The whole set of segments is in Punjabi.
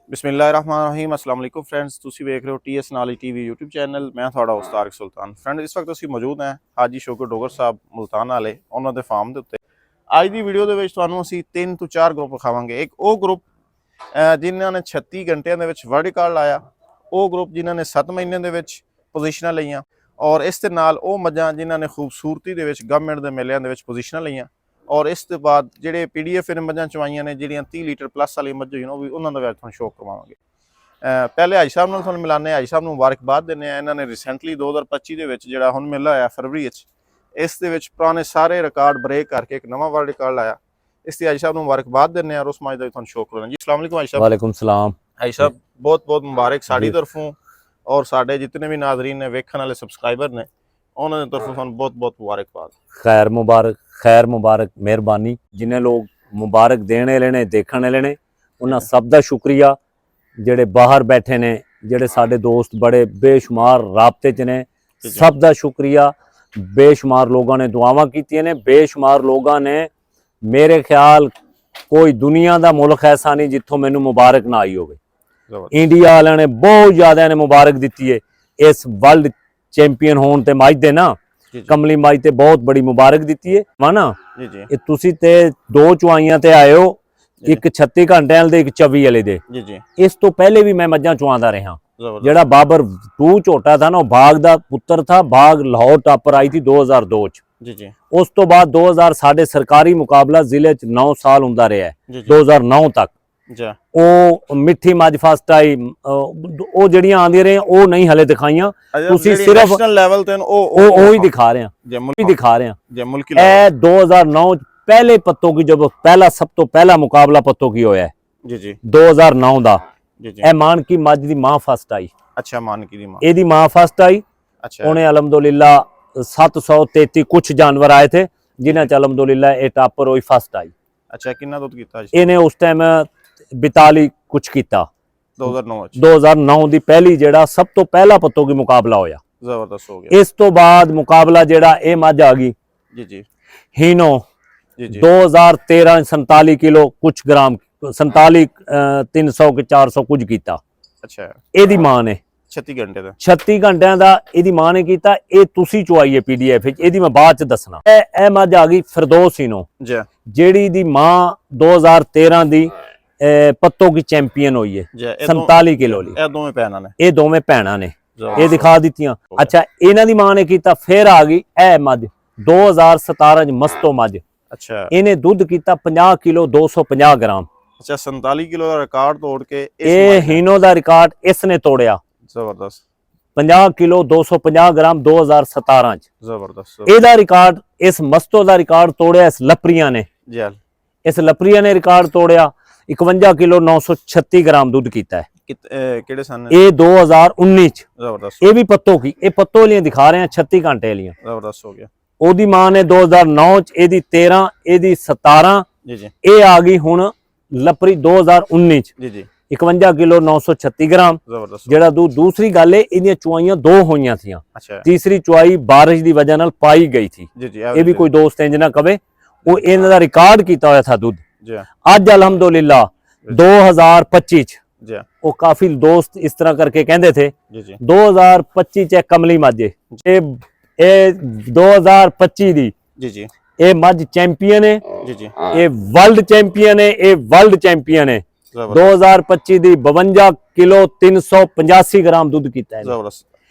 ਬਿਸਮਿਲ੍ਲਾਹਿਰਰਹਿਮਾਨਿਰਰਹੀਮ अस्सलाम वालेकुम फ्रेंड्स ਤੁਸੀਂ ਵੇਖ ਰਹੇ ਹੋ TS ਨਾਲੀ ਟੀਵੀ YouTube ਚੈਨਲ। ਮੈਂ ਤੁਹਾਡਾ ਹੋਸਟ ਤਾਰਿਕ ਸੁਲਤਾਨ। ਫਰੈਂਡ ਇਸ ਵਕਤ ਅਸੀਂ ਮੌਜੂਦ ਹਾਂ ਹਾਜੀ ਸ਼ੌਕਤ ਡੋਗਰ ਸਾਹਿਬ ਮੁਲਤਾਨ ਵਾਲੇ ਉਹਨਾਂ ਦੇ ਫਾਰਮ ਦੇ ਉੱਤੇ। ਅੱਜ ਦੀ ਵੀਡੀਓ ਦੇ ਵਿੱਚ ਤੁਹਾਨੂੰ ਅਸੀਂ 3 ਤੋਂ 4 ਗਰੁੱਪ ਵਿਖਾਵਾਂਗੇ। ਇੱਕ ਉਹ ਗਰੁੱਪ ਜਿਨ੍ਹਾਂ ਨੇ 36 ਘੰਟਿਆਂ ਦੇ ਵਿੱਚ ਵਰਲਡ ਰਿਕਾਰਡ ਲਾਇਆ, ਉਹ ਗਰੁੱਪ ਜਿਨ੍ਹਾਂ ਨੇ 7 ਮਹੀਨਿਆਂ ਦੇ ਵਿੱਚ ਪੋਜੀਸ਼ਨਾਂ ਲਈਆਂ, ਔਰ ਇਸ ਦੇ ਨਾਲ ਉਹ ਮੱਝਾਂ ਜਿਨ੍ਹਾਂ ਨੇ ਖੂਬਸੂਰਤੀ ਦੇ ਵਿੱਚ ਗਵਰਨਮੈਂਟ ਦੇ ਮੇਲਿਆਂ ਦੇ ਵਿੱਚ ਪੋਜੀਸ਼ਨਾਂ ਲਈਆਂ, और इस बाद ਜਿਹੜੇ PDF ਮੱਝਾਂ ਚਵਾਈਆਂ ਨੇ ਜਿਹੜੀਆਂ 30 ਲੀਟਰ ਪਲੱਸ ਵਾਲੀ ਮੱਝਾਂ ਉਹ ਵੀ ਉਹਨਾਂ ਦਾ ਵੀ ਤੁਹਾਨੂੰ ਸ਼ੌਕ ਕਰਵਾਵਾਂਗੇ। ਪਹਿਲੇ ਹਾਜੀ ਸਾਹਿਬ ਨਾਲ ਤੁਹਾਨੂੰ ਮਿਲਾਨੇ, ਹਾਜੀ ਸਾਹਿਬ ਨੂੰ ਮੁਬਾਰਕਬਾਦ ਦਿੰਦੇ ਆ। ਇਹਨਾਂ ਨੇ ਰੀਸੈਂਟਲੀ 2025 ਦੇ ਵਿੱਚ ਜਿਹੜਾ ਹੁਣ ਮੇਲਾ ਹੋਇਆ ਫਰਵਰੀ ਵਿੱਚ, ਇਸ ਦੇ ਵਿੱਚ ਪੁਰਾਣੇ ਸਾਰੇ ਰਿਕਾਰਡ ਬ੍ਰੇਕ ਕਰਕੇ ਇੱਕ ਨਵਾਂ ਵਰਲਡ ਰਿਕਾਰਡ ਲਾਇਆ। ਇਸ ਤੇ ਹਾਜੀ ਸਾਹਿਬ ਨੂੰ ਮੁਬਾਰਕਬਾਦ ਦਿੰਦੇ ਆ ਔਰ ਉਸ ਮੱਝ ਦਾ ਵੀ ਤੁਹਾਨੂੰ ਸ਼ੌਕ ਕਰਾਉਣਾ ਜੀ। अस्सलाम वालेकुम हाजी साहब। वालेकुम सलाम हाजी साहब, बहुत बहुत मुबारक साड़ी तरफों और साढ़े जितने भी नाजरीन ने वेखन वाले सबसक्राइबर ने उन्होंने तरफों ਤੁਹਾਨੂੰ बहुत बहुत मुबारकबाद। खैर मुबारक मेहरबानी। जिन्हें लोग मुबारक देने लेने देखने लेने उन्हें सब दा शुक्रिया। जेड़े बाहर बैठे ने, जेड़े साडे दोस्त बड़े बेशुमार राबते च ने, सब दा शुक्रिया। बेशुमार लोगों ने दुआवां कीतियां ने, बेशुमार लोगों ने, मेरे ख्याल कोई दुनिया दा मुल्क ऐसा नहीं जिथों मैनू मुबारक ना आई होवे। इंडिया वाले ने बहुत ज्यादा ने मुबारक दी है इस वर्ल्ड चैंपियन होने ते मज दे ना। कमली माई ते बहुत बड़ी मुबारक दी है माना जी। तुसी ते 2 चुआइयां ते आए हो, एक 36 घंटे वाले दे, एक 24 वाले दे जी। इस तो पहले भी मैं मज्जां चुआंदा रहा। जेड़ा बाबर 2 झोटा था ना, बाग दा पुत्र था। बाग लाहौर टॉपर आई थी 2002 च। उस तो बाद 2000 साडे सरकारी मुकाबला जिले च 9 साल हुंदा रहा है, 2009 तक। ਉਹ ਮਿੱਠੀ ਮੱਝ ਫਸਟ ਆਈ, ਉਹ ਜਿਹੜੀਆਂ ਆਂਦੀਆਂ ਰਹੇ ਉਹ ਨਹੀਂ ਹਲੇ ਦਿਖਾਈਆਂ। ਤੁਸੀਂ ਸਿਰਫ ਨੈਸ਼ਨਲ ਲੈਵਲ ਤੇ ਉਹ ਹੀ ਦਿਖਾ ਰਹੇ ਆ। ਇਹ 2009 ਪਹਿਲੇ ਪੱਤੋਂ ਕੀ ਜਬ ਪਹਿਲਾ ਸਭ ਤੋਂ ਪਹਿਲਾ ਮੁਕਾਬਲਾ ਪੱਤੋਂ ਕੀ ਹੋਇਆ ਜੀ ਜੀ 2009 ਦਾ। ਇਹ ਮਾਨ ਕੀ ਮੱਝ ਦੀ ਮਾਂ ਫਸਟ ਆਈ। ਅੱਛਾ, ਮਾਨ ਕੀ ਦੀ ਮਾਂ, ਇਹਦੀ ਮਾਂ ਫਸਟ ਆਈ। ਅੱਛਾ, ਉਹਨੇ ਅਲਹਮਦੁਲਿਲਾ 733 ਕੁछ जानवर आए थे जिन्हां च अल्हम्दुलिल्लाह ਇਹ ਟਾਪਰ ਹੋਈ ਫਸਟ ਆਈ। ਅੱਛਾ, ਕਿੰਨਾ ਦੁੱਧ ਕੀਤਾ ਜੀ ਇਹਨੇ ਉਸ ਟਾਈਮ 42 ਕੁਛ ਕੀਤਾ 2009 ਦੀ ਪਹਿਲੀ ਜਿਹੜਾ ਸਭ ਤੋਂ ਪਹਿਲਾ ਪੱਤੋਂ ਕੀ ਮੁਕਾਬਲਾ ਹੋਇਆ। ਜ਼ਬਰਦਸਤ ਹੋ ਗਿਆ। ਇਸ ਤੋਂ ਬਾਅਦ ਮੁਕਾਬਲਾ ਜਿਹੜਾ ਇਹ ਮੱਝ ਆ ਗਈ ਜੀ ਜੀ ਹੀਨੋ ਜੀ 2013 47 ਕਿਲੋ ਕੁਛ ਗ੍ਰਾਮ 47 300 ਕੇ 400 ਕੁਝ ਕੀਤਾ। ਅੱਛਾ, ਇਹਦੀ ਮਾਂ ਨੇ 36 ਘੰਟਿਆਂ ਦਾ ਇਹਦੀ ਮਾਂ ਨੇ ਕੀਤਾ। ਇਹ ਤੁਸੀਂ ਚੁਆਈ ਹੈ PDF ਵਿੱਚ, ਇਹਦੀ ਮੈਂ ਬਾਅਦ ਚ ਦੱਸਣਾ। ਇਹ ਮੱਝ ਆ ਗਈ ਫਿਰਦੌਸ ਹੀਨੋ ਜਿਹੜੀ ਦੀ ਮਾਂ 2013 ਦੀ ਪੱਤੋਂ ਕੀ ਚੈਂਪੀਅਨ ਹੋਈ ਹੈ 47 ਕਿਲੋ ਲਈ। ਇਹ ਦੋਵੇਂ ਭੈਣਾਂ ਨੇ ਇਹ ਦਿਖਾ ਦਿੱਤੀਆਂ। ਅੱਛਾ, ਇਹਨਾਂ ਦੀ ਮਾਂ ਨੇ ਕੀਤਾ। ਫਿਰ ਆ ਗਈ ਇਹ ਮੱਝ 2017 ਚ ਮਸਤੋ ਮੱਝ। ਅੱਛਾ, ਇਹਨੇ ਦੁੱਧ ਕੀਤਾ 50 ਕਿਲੋ 250 ਗ੍ਰਾਮ। ਅੱਛਾ, 47 ਕਿਲੋ ਦਾ ਰਿਕਾਰਡ ਤੋੜ ਕੇ ਇਹ ਹੀਨੋ ਦਾ ਰਿਕਾਰਡ ਇਸ ਨੇ ਤੋੜਿਆ। ਜ਼ਬਰਦਸਤ। 50 ਕਿਲੋ 250 ਗ੍ਰਾਮ 2017 ਚ। ਜ਼ਬਰਦਸਤ। ਇਹਦਾ ਰਿਕਾਰਡ ਇਸ ਮਸਤੋ ਦਾ ਰਿਕਾਰਡ ਤੋੜਿਆ ਇਸ ਲਪਰੀਆਂ ਨੇ। ਇਸ ਲਪਰੀਆਂ ਨੇ ਰਿਕਾਰਡ ਤੋੜਿਆ। 51 ਕਿਲੋ 936 ਗ੍ਰਾਮ ਦੁੱਧ ਕੀਤਾ ਹੈ। ਕਿਹੜੇ ਸਨ ਇਹ 2019 ਚ। ਜ਼ਬਰਦਸਤ। ਇਹ ਵੀ ਪੱਤੋਂ ਕੀ, ਇਹ ਪੱਤੋਂ ਵਾਲੀਆਂ ਦਿਖਾ ਰਹੇ ਆ 36 ਘੰਟੇ ਵਾਲੀਆਂ। ਜ਼ਬਰਦਸਤ ਹੋ ਗਿਆ। ਉਹਦੀ ਮਾਂ ਨੇ 2009 ਚ, ਇਹਦੀ 13, ਇਹਦੀ 17 ਜੀ ਜੀ। ਇਹ ਆ ਗਈ ਹੁਣ ਲਪਰੀ 2019 ਚ ਜੀ ਜੀ 51 ਕਿਲੋ 936 ਗ੍ਰਾਮ। ਜ਼ਬਰਦਸਤ। ਜਿਹੜਾ ਦੂਸਰੀ ਗੱਲ ਹੈ ਇਹਦੀਆਂ ਚੁਆਈਆਂ 2 ਹੋਈਆਂ ਥੀਆਂ। ਤੀਸਰੀ ਚੁਆਈ ਬਾਰਿਸ਼ ਦੀ ਵਜ੍ਹਾ ਨਾਲ ਪਾਈ ਗਈ ਥੀ ਜੀ ਜੀ। ਇਹ ਵੀ ਕੋਈ ਦੋਸਤ ਇੰਜ ਨਾ ਕਵੇ। ਉਹ ਇਹਨਾਂ ਦਾ ਰਿਕਾਰਡ ਕੀਤਾ ਹੋਇਆ ਥਾ ਦੁੱਧ। ਅੱਜ ਅਲਹਮਦੁਲਿਲਾ 2025 ਚ ਉਹ ਕਾਫੀ ਦੋਸਤ ਇਸ ਤਰ੍ਹਾਂ ਕਰਕੇ ਕਹਿੰਦੇ थे 2025 ਚ ਕਮਲੀ ਮੱਝ ਇਹ 2025 ਦੀ ਜੀ ਜੀ ਇਹ ਮੱਝ ਚੈਂਪੀਅਨ ਹੈ ਜੀ ਜੀ। ਇਹ ਵਰਲਡ ਚੈਂਪੀਅਨ ਹੈ, ਇਹ ਵਰਲਡ ਚੈਂਪੀਅਨ ਹੈ। 2025 ਦੀ 52 ਕਿਲੋ 385 ਗ੍ਰਾਮ ਦੁੱਧ ਕੀਤਾ ਹੈ। ਜ਼ਬਰਦਸਤ।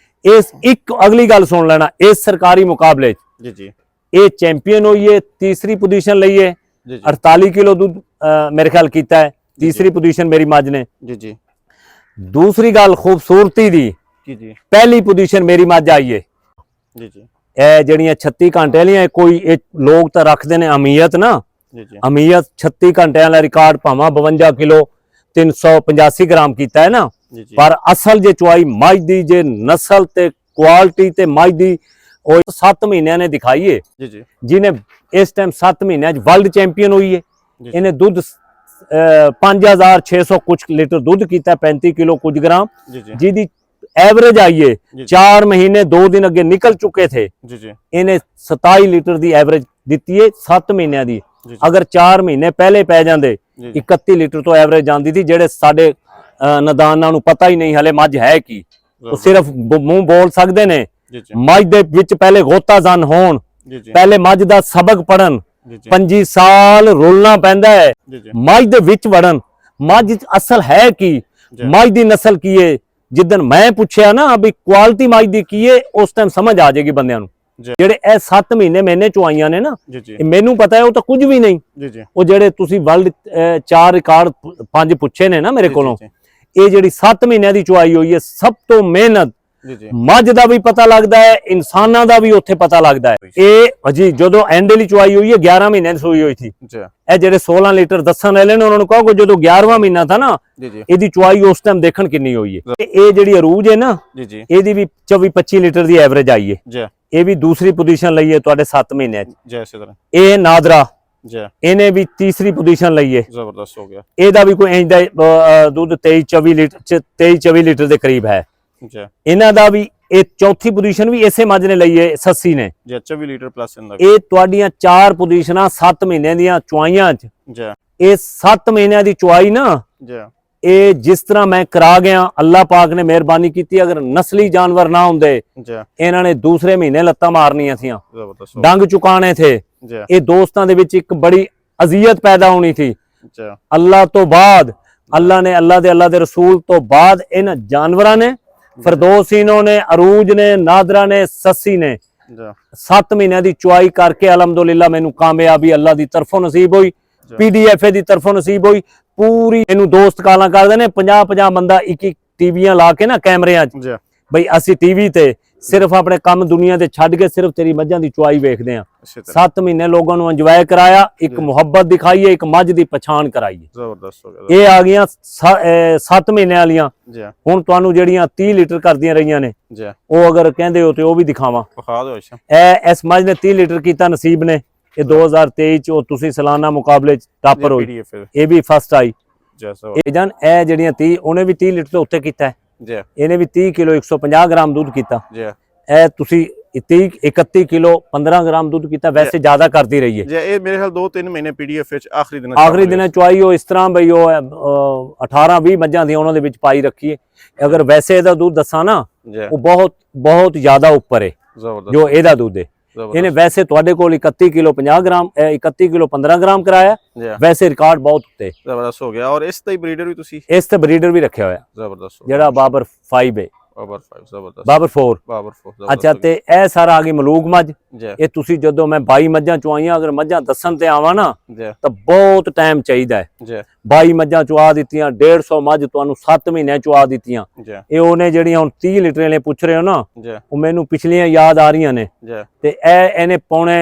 ਇਸ ਇੱਕ ਅਗਲੀ ਗੱਲ ਸੁਣ ਲੈਣਾ, ਇਸ ਸਰਕਾਰੀ ਮੁਕਾਬਲੇ ਜੀ ਜੀ ਇਹ ਚੈਂਪੀਅਨ ਹੋਈ ਹੈ, ਤੀਸਰੀ ਪੋਜੀਸ਼ਨ ਲਈ ਹੈ। 48 ਕਿਲੋ ਦੁੱਧ मेरे ख्याल कीता है, तीसरी पोजीशन मेरी मज ने जी जी। दूसरी गल खूबसूरती दी जी जी पहली पोजीशन मेरी मज आई है जी जी। ए जड़ियां 36 घंटे वाली कोई लोग तो रखते हैं अमीयत ना जी जी। अमीयत 36 घंटे वाला रिकॉर्ड भावा 52 किलो 385 ग्राम किया है ना जी जी। पर असल जे चुआई मज दी जे नस्ल ते क्वालिटी ते मज दी 7 महीनों ने दिखाई है जी जी। जिन्हें इस टाइम 7 महीनों वर्ल्ड चैंपियन हुई है। ਇਹਨੇ ਦੁੱਧ 5600 ਕੁਛ ਲੀਟਰ ਦੁੱਧ ਕੀਤਾ, 35 ਕਿਲੋ ਕੁਝ ਗ੍ਰਾਮ ਜਿਹਦੀ एवरेज आई है। 4 महीने 2 दिन अगे निकल चुके थे जी जी। इन्हें 27 लीटर की एवरेज दी है 7 महीनों की। अगर 4 महीने पहले पै जाते 31 लीटर तो एवरेज आती थी। जेडे साडे ਨਦਾਨਾਂ ਨੂੰ ਪਤਾ ਹੀ ਨਹੀਂ ਹਲੇ ਮੱਝ ਹੈ ਕੀ, ਉਹ ਸਿਰਫ ਮੂੰਹ ਬੋਲ ਸਕਦੇ ਨੇ। ਜੀ ਜੀ ਮੱਝ ਦੇ ਵਿੱਚ ਪਹਿਲੇ ਗੋਤਾਜ਼ਨ ਹੋਣ, ਜੀ ਜੀ ਪਹਿਲੇ ਮੱਝ ਦਾ ਸਬਕ ਪੜਨ, ਜੀ ਜੀ 25 ਸਾਲ ਰੁਲਣਾ ਪੈਂਦਾ ਹੈ ਜੀ ਜੀ ਮੱਝ ਦੇ ਵਿੱਚ ਵੜਨ। ਮੱਝ ਅਸਲ ਹੈ ਕੀ, ਜੀ। ਮੱਝ ਦੀ ਨਸਲ ਕੀ ਹੈ। ਜਿੱਦਣ ਮੈਂ ਪੁੱਛਿਆ ਨਾ ਵੀ ਕੁਆਲਿਟੀ ਮੱਝ ਦੀ ਕੀ ਹੈ, ਉਸ ਟਾਈਮ ਸਮਝ ਆ ਜਾਏਗੀ ਬੰਦਿਆਂ ਨੂੰ। ਜੀ। ਜਿਹੜੇ ਇਹ 7 ਮਹੀਨੇ ਮੈਨੇ ਚੁਆਈਆਂ ਨੇ ਨਾ, ਜੀ ਜੀ ਇਹ ਮੈਨੂੰ ਪਤਾ ਹੈ ਉਹ ਤਾਂ ਕੁਝ ਵੀ ਨਹੀਂ। ਜੀ ਜੀ ਉਹ ਜਿਹੜੇ ਤੁਸੀਂ ਵਰਲਡ 4 ਰਿਕਾਰਡ 5 ਪੁੱਛੇ ਨੇ ਨਾ ਮੇਰੇ ਕੋਲੋਂ, ਇਹ ਜਿਹੜੀ 7 ਮਹੀਨਿਆਂ ਦੀ ਚੁਆਈ ਹੋਈ ਹੈ, ਸਭ ਤੋਂ ਮਿਹਨਤ। ਜੀ ਜੀ ਮੱਝ ਦਾ ਵੀ ਪਤਾ ਲੱਗਦਾ ਹੈ, ਇਨਸਾਨਾਂ ਦਾ ਵੀ ਉੱਥੇ ਪਤਾ ਲੱਗਦਾ ਹੈ। ਇਹ ਜੀ ਜਦੋਂ ਐਂਡ ਵਾਲੀ ਚੁਆਈ ਹੋਈ ਹੈ 11 ਮਹੀਨਿਆਂ ਦੀ ਸੂਈ ਹੋਈ ਸੀ। ਜੀ ਇਹ ਜਿਹੜੇ 16 ਲੀਟਰ ਦੱਸਣ ਵਾਲੇ ਨੇ ਉਹਨਾਂ ਨੂੰ ਕਹੋਗੇ ਜਦੋਂ 11ਵਾਂ ਮਹੀਨਾ ਥਾ ਨਾ, ਜੀ ਜੀ ਇਹਦੀ ਚੁਆਈ ਉਸ ਟਾਈਮ ਦੇਖਣ ਕਿੰਨੀ ਹੋਈ ਹੈ। ਤੇ ਇਹ ਜਿਹੜੀ ਅਰੂਜ ਹੈ ਨਾ, ਜੀ ਜੀ ਇਹਦੀ ਵੀ 24-25 ਲੀਟਰ ਦੀ ਐਵਰੇਜ ਆਈ ਹੈ। ਜੀ ਇਹ ਵੀ ਦੂਸਰੀ ਪੋਜੀਸ਼ਨ ਲਈ ਹੈ ਤੁਹਾਡੇ 7 ਮਹੀਨਿਆਂ 'ਚ। ਜੀ ਇਸੇ ਤਰ੍ਹਾਂ ਇਹ ਨਾਦਰਾ, ਜੀ ਇਹਨੇ ਵੀ ਤੀਸਰੀ ਪੋਜੀਸ਼ਨ ਲਈ ਹੈ। ਜ਼ਬਰਦਸਤ ਹੋ ਗਿਆ। ਇਹਦਾ ਵੀ ਕੋਈ ਇੰਜ ਦਾ ਦੁੱਧ 23-24 ਲੀਟਰ ਦੇ ਕਰੀਬ ਹੈ। ਜੀ ਇਹਨਾਂ ਦਾ ਵੀ ਇਹ ਚੌਥੀ ਪੋਜੀਸ਼ਨ ਵੀ ਇਸੇ ਮੱਝ ਨੇ ਲਈ ਹੈ, ਸੱਸੀ ਨੇ। ਜੀ 24 ਲੀਟਰ ਪਲੱਸ ਇੰਦਾ। ਇਹ ਤੁਹਾਡੀਆਂ 4 ਪੋਜੀਸ਼ਨਾਂ 7 ਮਹੀਨਿਆਂ ਦੀਆਂ ਚੁਆਈਆਂ 'ਚ। ਜੀ ਇਹ 7 ਮਹੀਨਿਆਂ ਦੀ ਚੁਆਈ ਨਾ, ਜੀ ਇਹ ਜਿਸ ਤਰ੍ਹਾਂ ਮੈਂ ਕਰਾ ਗਿਆ, ਅੱਲਾਹ ਪਾਕ ਨੇ ਮਿਹਰਬਾਨੀ ਕੀਤੀ। ਅਗਰ ਨਸਲੀ ਜਾਨਵਰ ਨਾ ਹੁੰਦੇ, ਜੀ ਇਹਨਾਂ ਨੇ ਦੂਸਰੇ ਮਹੀਨੇ ਲੱਤਾਂ ਮਾਰਨੀਆਂ ਸੀਆਂ, ਜ਼ਬਰਦਸਤ ਡੰਗ ਚੁਕਾਣੇ ਥੇ। ਜੀ ਇਹ ਦੋਸਤਾਂ ਦੇ ਵਿੱਚ ਇੱਕ ਬੜੀ ਅਜ਼ੀਅਤ ਪੈਦਾ ਹੋਣੀ ਥੀ। ਜੀ ਅੱਲਾਹ ਤੋਂ ਬਾਅਦ, ਅੱਲਾਹ ਦੇ ਰਸੂਲ ਤੋਂ ਬਾਅਦ ਇਹਨਾਂ ਜਾਨਵਰਾਂ ਨੇ, ਫਰਦੋਸੀਨੋਂ ਨੇ, ਅਰੂਜ ਨੇ, ਨਾਦਰਾ ਨੇ, ਸੱਸੀ ਨੇ ਜੀ 7 ਮਹੀਨਿਆਂ ਦੀ ਚੁਆਈ ਕਰਕੇ ਅਲਹਮਦੁਲਿਲਾ ਮੈਨੂੰ ਕਾਮਯਾਬੀ ਅੱਲਾਹ ਦੀ ਤਰਫੋਂ ਨਸੀਬ ਹੋਈ, ਪੀਡੀਐਫਏ ਦੀ ਤਰਫੋਂ ਨਸੀਬ ਹੋਈ। ਪੂਰੀ ਇਹਨੂੰ ਦੋਸਤ ਕਾਲਾਂ ਕਰਦੇ ਨੇ 50-50 ਬੰਦਾ ਇੱਕ ਟੀਵੀਆਂ ਲਾ ਕੇ ਨਾ ਕੈਮਰਿਆਂ 'ਚ, ਜੀ ਬਈ ਅਸੀਂ ਟੀਵੀ ਤੇ ਸਿਰਫ ਆਪਣੇ ਕੰਮ ਦੁਨੀਆ ਤੇ ਛੱਡ ਕੇ ਸਿਰਫ ਤੇਰੀ ਮੱਝਾਂ ਦੀ ਚੁਆਈ ਵੇਖਦੇ ਆ। ਇਸੇ ਤਰ੍ਹਾਂ 7 ਮਹੀਨੇ ਲੋਕਾਂ ਨੂੰ ਇੰਜੋਏ ਕਰਾਇਆ, ਇੱਕ ਮੁਹੱਬਤ ਦਿਖਾਈ ਹੈ, ਇੱਕ ਮੱਝ ਦੀ ਪਛਾਣ ਕਰਾਈ ਹੈ। ਜ਼ਬਰਦਸਤ ਹੋ ਗਿਆ। ਇਹ ਆ ਗਈਆਂ 7 ਮਹੀਨਿਆਂ ਵਾਲੀਆਂ। ਜੀ ਹੁਣ ਤੁਹਾਨੂੰ ਜਿਹੜੀਆਂ 30 ਲੀਟਰ ਕਰਦੀਆਂ ਰਹੀਆਂ ਨੇ, ਜੀ ਉਹ ਅਗਰ ਕਹਿੰਦੇ ਹੋ ਤੇ ਉਹ ਵੀ ਦਿਖਾਵਾਂ। ਵਿਖਾ ਦਿਓ ਅੱਛਾ। ਇਹ ਇਸ ਮੱਝ ਨੇ 30 ਲੀਟਰ ਕੀਤਾ ਨਸੀਬ ਨੇ। ਇਹ 2023 ਚ ਉਹ ਤੁਸੀਂ ਸਾਲਾਨਾ ਮੁਕਾਬਲੇ ਚ ਟਾਪਰ ਹੋਈ, ਪੀਡੀਐਫ ਇਹ ਵੀ ਫਸਟ ਆਈ। ਜੀ ਸਰ ਇਹ ਜਾਨ ਇਹ ਜਿਹੜੀਆਂ 30, ਉਹਨੇ ਵੀ 30 ਲੀਟਰ ਤੋਂ ਉੱਤੇ ਕੀਤਾ ਹੈ। ਜੀ ਇਹਨੇ ਵੀ 30 ਕਿਲੋ 150 ਗ੍ਰਾਮ ਦੁੱਧ ਕੀਤਾ। ਜੀ ਇਹ ਤੁਸੀਂ 31 ਕਿਲੋ 15 ਗ੍ਰਾਮ ਦੁੱਧ ਕੀਤਾ। ਵੈਸੇ ਜ਼ਿਆਦਾ ਕਰਦੀ ਰਹੀ ਹੈ ਜੀ। ਇਹ ਮੇਰੇ ਖਿਆਲ 2-3 ਮਹੀਨੇ ਪੀਡੀਐਫ ਵਿੱਚ ਆਖਰੀ ਦਿਨਾਂ ਚੁਆਈ ਉਹ ਇਸ ਤਰ੍ਹਾਂ ਬਈ ਉਹ 18-20 ਮੱਝਾਂ ਦੀਆਂ ਉਹਨਾਂ ਦੇ ਵਿੱਚ ਪਾਈ ਰੱਖੀ ਹੈ। ਅਗਰ ਵੈਸੇ ਇਹਦਾ ਦੁੱਧ ਦੱਸਾਂ ਨਾ, ਜੀ ਉਹ ਬਹੁਤ ਜ਼ਿਆਦਾ ਉੱਪਰ ਹੈ ਜ਼ਬਰਦਸਤ ਜੋ ਇਹਦਾ ਦੁੱਧ ਹੈ। ਇਹਨੇ ਵੈਸੇ ਤੁਹਾਡੇ ਕੋਲ 31 ਕਿਲੋ 50 ਗ੍ਰਾਮ 31 ਕਿਲੋ 15 ਗ੍ਰਾਮ ਕਰਾਇਆ। ਜੀ ਵੈਸੇ ਰਿਕਾਰਡ ਬਹੁਤ ਉੱਤੇ ਜ਼ਬਰਦਸਤ ਹੋ ਗਿਆ। ਔਰ ਇਸ ਦਾ ਹੀ ਬਰੀਡਰ ਵੀ ਤੁਸੀਂ ਇਸ ਤੇ ਬਰੀਡਰ ਵੀ ਰੱਖਿਆ ਹੋਇਆ, ਜ਼ਬਰਦਸਤ ਜਿਹੜਾ ਬਾਬਰ 5 ਹੈ, ਬਾਬਰ 5 ਜ਼ਬਰਦਸਤ ਬਾਬਰ 4। ਬਾਬਰ 4 ਅੱਛਾ, ਤੇ ਇਹ ਸਾਰਾ ਆ ਗਈ ਮਲੂਕ ਮੱਝ। ਜੀ ਇਹ ਤੁਸੀਂ ਜਦੋਂ ਮੈਂ 22 ਮੱਝਾਂ ਚੁਆਈਆਂ, ਅਗਰ ਮੱਝਾਂ ਦੱਸਣ ਤੇ ਆਵਾਂ ਨਾ ਜੀ ਤਾਂ ਬਹੁਤ ਟਾਈਮ ਚਾਹੀਦਾ ਹੈ। ਜੀ 22 ਮੱਝਾਂ ਚੁਆ ਦਿੱਤੀਆਂ, 150 ਮੱਝ ਤੁਹਾਨੂੰ 7 ਮਹੀਨਿਆਂ ਚੁਆ ਦਿੱਤੀਆਂ। ਜੀ ਇਹ ਉਹਨੇ ਜਿਹੜੀਆਂ ਹੁਣ 30 ਲੀਟਰ ਵਾਲੇ ਪੁੱਛ ਰਹੇ ਹੋ ਨਾ, ਜੀ ਉਹ ਮੈਨੂੰ ਪਿਛਲੀਆਂ ਯਾਦ ਆ ਰਹੀਆਂ ਨੇ। ਜੀ ਤੇ ਇਹਨੇ ਪੌਣੇ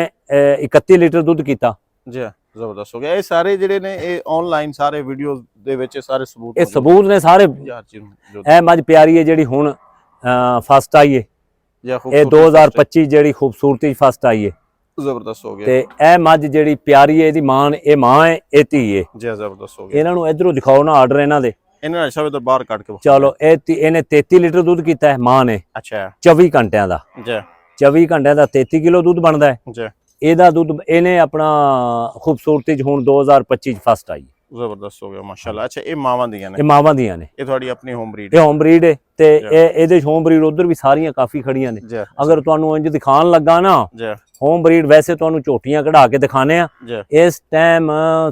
31 ਲੀਟਰ ਦੁੱਧ ਕੀਤਾ। ਜੀ ਜ਼ਬਰਦਸਤ ਹੋ ਗਿਆ। ਇਹ ਸਾਰੇ ਜਿਹੜੇ ਨੇ ਇਹ ਆਨਲਾਈਨ ਸਾਰੇ ਵੀਡੀਓ ਦੇ ਵਿੱਚ ਸਾਰੇ ਸਬੂਤ ਇਹ ਸਬੂਤ ਨੇ ਸਾਰੇ। ਯਾਰ ਜੀ ਇਹ ਮੱਝ ਪਿਆਰੀ ਹੈ ਜਿਹੜੀ ਹੁਣ ਫਸਟ ਆਈ ਹੈ। ਇਹ 2025 ਜਿਹੜੀ ਖੂਬਸੂਰਤੀ ਫਸਟ ਆਈ ਹੈ। ਜ਼ਬਰਦਸਤ ਹੋ ਗਿਆ। ਤੇ ਇਹ ਮੱਝ ਜਿਹੜੀ ਪਿਆਰੀ ਹੈ, ਇਹਦੀ ਮਾਂ ਇਹ ਮਾਂ ਹੈ, ਇਹ ਧੀ ਹੈ। ਜੀ ਜ਼ਬਰਦਸਤ ਹੋ ਗਿਆ। ਇਹਨਾਂ ਨੂੰ ਇਧਰੋਂ ਦਿਖਾਓ ਨਾ ਆਰਡਰ ਇਹਨਾਂ ਦੇ। ਇਹਨਾਂ ਨੇ ਸ਼ਬਦ ਬਾਹਰ ਕੱਢ ਕੇ ਚਲੋ ਇਹਨੇ 33 ਲੀਟਰ ਦੁੱਧ ਕੀਤਾ ਹੈ ਮਾਂ ਨੇ, ਅੱਛਾ 24 ਘੰਟਿਆਂ ਦਾ। ਜੀ 24 ਘੰਟਿਆਂ ਦਾ 33 ਕਿਲੋ ਦੁੱਧ ਬਣਦਾ ਹੈ। ਜੀ ਇਹਦਾ ਦੁੱਧ ਇਹਨੇ ਆਪਣਾ ਖੂਬਸੂਰਤੀ ਚ ਹੁਣ 2025 ਚ ਫਸਟ ਆਈ। ਜ਼ਬਰਦਸਤ ਹੋ ਗਿਆ ਮਾਸ਼ਾਅੱਲਾ। ਅੱਛਾ, ਇਹ ਮਾਵਾਂ ਦੀਆਂ ਨੇ? ਇਹ ਮਾਵਾਂ ਦੀਆਂ ਨੇ। ਇਹ ਤੁਹਾਡੀ ਆਪਣੀ ਹੋਮ ਬਰੀਡ ਇਹ ਹੋਮ ਬਰੀਡ ਹੈ ਤੇ ਇਹਦੇ ਹੋਮ ਬਰੀਡ ਉਧਰ ਵੀ ਸਾਰੀਆਂ ਕਾਫੀ ਖੜੀਆਂ ਨੇ। ਜੀ ਅਗਰ ਤੁਹਾਨੂੰ ਇੰਜ ਦਿਖਾਣ ਲੱਗਾ ਨਾ ਜੀ ਹੋਮ ਬਰੀਡ, ਵੈਸੇ ਤੁਹਾਨੂੰ ਝੋਟੀਆਂ ਕਢਾ ਕੇ ਦਿਖਾਣੇ ਆ। ਜੀ ਇਸ ਟਾਈਮ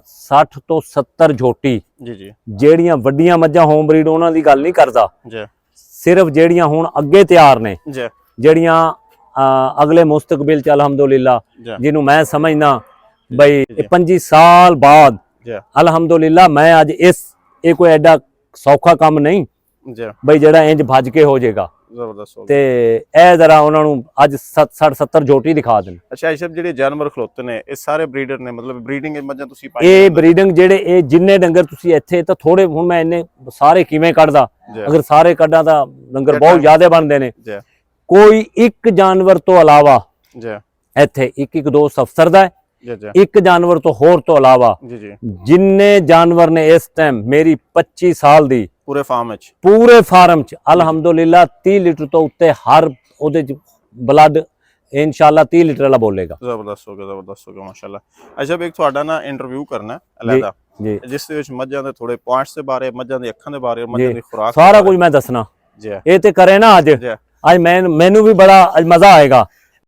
60 ਤੋਂ 70 ਝੋਟੀ, ਜੀ ਜੀ ਜਿਹੜੀਆਂ ਵੱਡੀਆਂ ਮੱਝਾਂ ਹੋਮ ਬਰੀਡ ਉਹਨਾਂ ਦੀ ਗੱਲ ਨਹੀਂ ਕਰਦਾ, ਜੀ ਸਿਰਫ ਜਿਹੜੀਆਂ ਹੁਣ ਅੱਗੇ ਤਿਆਰ ਨੇ, ਜੀ ਜਿਹੜੀਆਂ ਅਗਲੇ ਮੁਸਤਕਬਲ ਚ ਅਲਹਮਦੁਲਿਲਾ, ਜਿਹਨੂੰ ਮੈਂ ਸਮਝਦਾ ਬਈ 25 ਸਾਲ ਬਾਅਦ ਅਲਹਮਦੁਲਿਲਾ ਮੈਂ ਅੱਜ ਇਹ ਕੋਈ ਐਡਾ ਸੌਖਾ ਕੰਮ ਨਹੀਂ ਜੀ ਬਈ ਜਿਹੜਾ ਇੰਜ ਭੱਜ ਕੇ ਹੋ ਜਾਏਗਾ। ਜ਼ਬਰਦਸਤ ਹੋ ਗਿਆ। ਤੇ ਇਹ ਜ਼ਰਾ ਉਹਨਾਂ ਨੂੰ ਅੱਜ 60-70 ਝੋਟੀ ਦਿਖਾ ਦੇਣ। ਅੱਛਾ, ਇਹ ਸਭ ਜਿਹੜੇ ਜਾਨਵਰ ਖਲੋਤੇ ਨੇ ਇਹ ਸਾਰੇ ਬਰੀਡਰ ਨੇ, ਮਤਲਬ ਬਰੀਡਿੰਗ ਮੱਝਾਂ ਤੁਸੀਂ ਪਾਈ? ਇਹ ਬਰੀਡਿੰਗ ਜਿਹੜੇ ਇਹ ਜਿੰਨੇ ਡੰਗਰ ਤੁਸੀਂ ਇੱਥੇ ਤਾਂ ਥੋੜੇ, ਹੁਣ ਮੈਂ ਇੰਨੇ ਸਾਰੇ ਕਿਵੇਂ ਕੱਢਦਾ, ਅਗਰ ਸਾਰੇ ਕੱਢਾਂ ਤਾਂ ਡੰਗਰ ਬਹੁਤ ਜ਼ਿਆਦਾ ਬਣਦੇ ਨੇ। ਜੀ ਕੋਈ ਇੱਕ ਜਾਨਵਰ ਤੋਂ ਇਲਾਵਾ ਜੀ ਇੱਥੇ ਇੱਕ ਦੋ ਅਫਸਰ ਦਾ ਹੈ, ਜੀ ਜੀ ਇੱਕ ਜਾਨਵਰ ਤੋਂ ਹੋਰ ਤੋਂ ਇਲਾਵਾ ਜੀ ਜੀ ਜਿੰਨੇ ਜਾਨਵਰ ਨੇ ਇਸ ਟਾਈਮ ਮੇਰੀ 25 ਸਾਲ ਦੀ ਪੂਰੇ ਫਾਰਮ ਵਿੱਚ, ਪੂਰੇ ਫਾਰਮ ਚ ਅਲਹਮਦੁਲਿਲਾ 30 ਲੀਟਰ ਤੋਂ ਉੱਤੇ ਹਰ ਉਹਦੇ ਚ ਬਲੱਡ ਇਨਸ਼ਾਅੱਲਾ 30 ਲੀਟਰ ਵਾਲਾ ਬੋਲੇਗਾ। ਜ਼ਬਰਦਸਤ ਹੋ ਗਿਆ, ਜ਼ਬਰਦਸਤ ਹੋ ਗਿਆ ਮਾਸ਼ਾਅੱਲਾ। ਅੱਛਾ, ਇੱਕ ਤੁਹਾਡਾ ਨਾ ਇੰਟਰਵਿਊ ਕਰਨਾ ਅਲੱਗਾ, ਜੀ ਜਿਸ ਦੇ ਵਿੱਚ ਮੱਝਾਂ ਦੇ ਥੋੜੇ ਪੁਆਇੰਟਸ ਦੇ ਬਾਰੇ, ਮੱਝਾਂ ਦੀ ਅੱਖਾਂ ਦੇ ਬਾਰੇ, ਮੱਝਾਂ ਦੀ ਖੁਰਾਕ ਸਾਰਾ ਕੁਝ ਮੈਂ ਦੱਸਣਾ। ਜੀ ਇਹ ਤੇ ਕਰੇ ਨਾ ਅੱਜ ਜੀ ਅੱਜ ਮੈਨੂੰ ਵੀ ਬੜਾ ਅੱਜ ਮਜ਼ਾ ਆਏਗਾ।